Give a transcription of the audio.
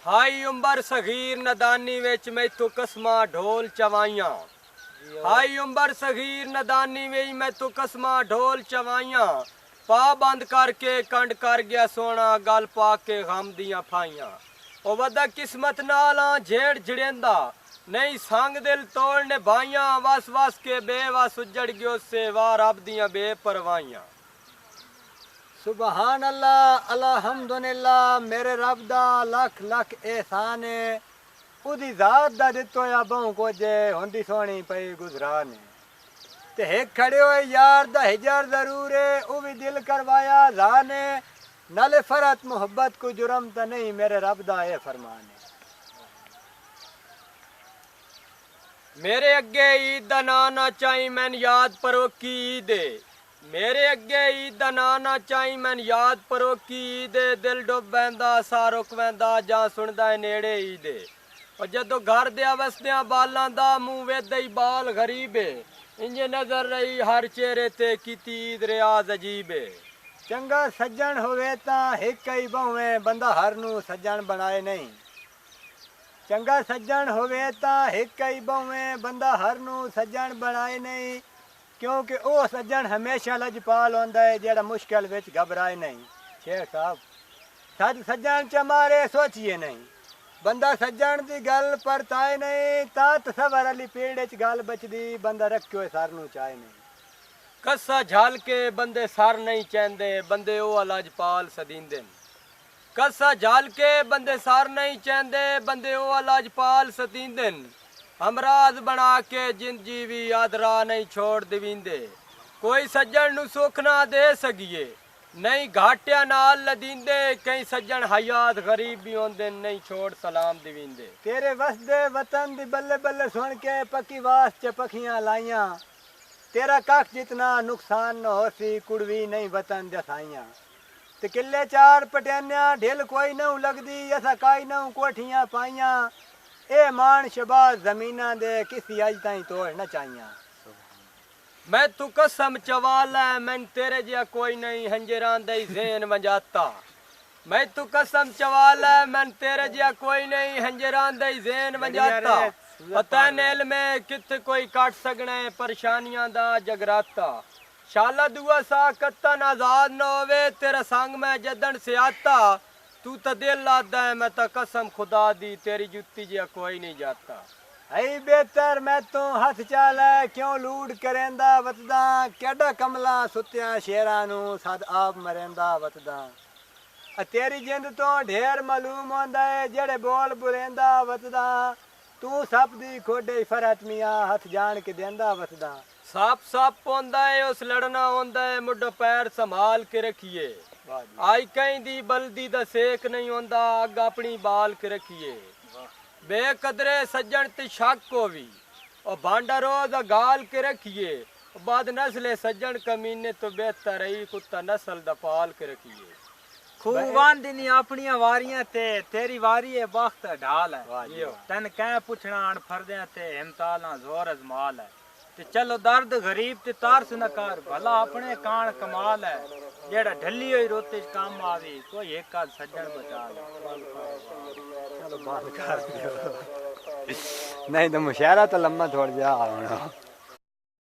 High उम्र सगीर नदानी विच मैथों कसमां ढोल चवाइयां। हाई उम्र सगीर नदानी विच मैथों कसमां ढोल चवाइयां। पा बंद करके कंड कर गया सोना गल पा के गम दियां फाइयां। ओ वदा किस्मत नाल झेड़ झड़ेंदा नहीं संग दिल तोड़ने भाइयां। वस वस के बेवस उजड़ गयो से वाह रब दियां बेपरवाहियां। सुबहान अल्लाह अलहमदुलिल्लाह मेरे रब दा लख लख एहसान है। उदी जात दा दित्तो या बहु कुछ हुंदी सोहनी पई गुजरा ने ते हिक खड़े होए यार दा हिजर जरूर है। वो भी दिल करवाया जाने नाले फरत मोहब्बत को जुर्म तो नहीं मेरे रब दा ए फरमान है। मेरे अगे ईद दा ना ना चाही मैन याद परो की ईद मेरे अगे ईद दा ना ना चाही मैन याद परो की ईद दिल डुब बैंदा सा रुक वैंदा जां सुनदा नेड़े ईद। और जदों घर दिया वसदियां बालां दा मुंह वेदे ही बाल गरीब इंज नजर रही हर चेहरे ते कीती ईद रियाज अजीब। चंगा सज्जन होवे तां हिक ही बहुवे बंदा हर नू सज्जन बनाए नहीं। चंगा सज्जन होवे तां हिक ही बहुवे बंदा हर नू सज्जन बनाए नहीं। क्योंकि वह सज्जन हमेशा लजपाल होंदा है जेड़ा मुश्किल विच घबराए नहीं। शेख साहब सद सज्जन च मारे सोचिए नहीं बंदा सज्जन दी गल परताए नहीं। तां तसवर अली पीड़ च गल बचदी बंदा रखियो सर नू चाहे नहीं। कस्सा झल के बंदे सर नहीं चैंदे बंदे ओ लजपाल सदींदे। कस्सा झल के बंदे सर नहीं चैंदे बंदे ओ लजपाल सदींदे। हमराज बना के जिंद जीवी आदरा नहीं छोड़ दवींदे। कोई सज्जन नू सुख ना दे सकिए नहीं घाटिया नाल लदींदे। कई सज्जन हयात गरीब भी होंदे नहीं छोड़ सलाम दवींदे। तेरे वसदे वतन दी बल्ले बल्ले सुन के पक्की वास च पखियां लाइयां। तेरा कख जितना नुकसान न हो सी कुड़वी नहीं वतन दसाइयां। ते किले चार पटियानिया ढिल कोई नहू लगदी असा काई नहू कोठियां पाइयां। ए मान शबाज जमीना दे किसी अज ताई तोड़ न चाहियां। मैं तू कसम चवाला मैं तेरे जिया कोई नहीं हंजरां दे ज़ेन वंजाता। मैं तू कसम चवाला मैं तेरे जिया कोई नहीं हंजरां दे ज़ेन वंजाता। पता नेल में कित कोई काट सकना है परेशानियां दा जगराता। शाला दुआ सा कत्तन आजाद न होवे तेरा संग में जदन से आता। तू तो दिल लादा है मैं तो कसम खुदा दी तेरी जुत्ती जिया कोई नहीं जाता। हई बेहतर मैं तू हथ चाल क्यों लूट करेंदा वतदा। केडा कमला सुत्या शेरां नू सद आप मरेंदा वतदा। तेरी जिंद तो ढेर मालूम होंदा है जेड़े बोल बुलेंदा वतदा। तू सप दी खोडे फरत मियां हथ जान के देंदा वतदा। सप सप होंदा है उस लड़ना होंदा है मुड्ढो पैर संभाल के रखिए। आई कहीं दी बल्दी दा सेक नहीं होंदा अग अपनी बाल के रखिए। बेकदरे सज्जन ते शक को भी और भांडा रोज गाल के रखिए। बाद नस्ले सज्जन कमीने तो बेहतर रही कुत्ता नस्ल दा पाल के रखिए। खूबान दिनी अपनी वारियां ते तेरी वारी है वक्त ढाल है। तन कह पुछना अण फरदे ते हिमताला जोर अजमाल है। ते चलो दर्द गरीब ते तारस न कर भला अपने कान कमाल है। जेड़ा ढली हुई रोते काम आवी कोई एक आध सज्जन बचा ले। चलो बात कर दियो नहीं तो मुशायरा तो लम्मा थोड़ जा।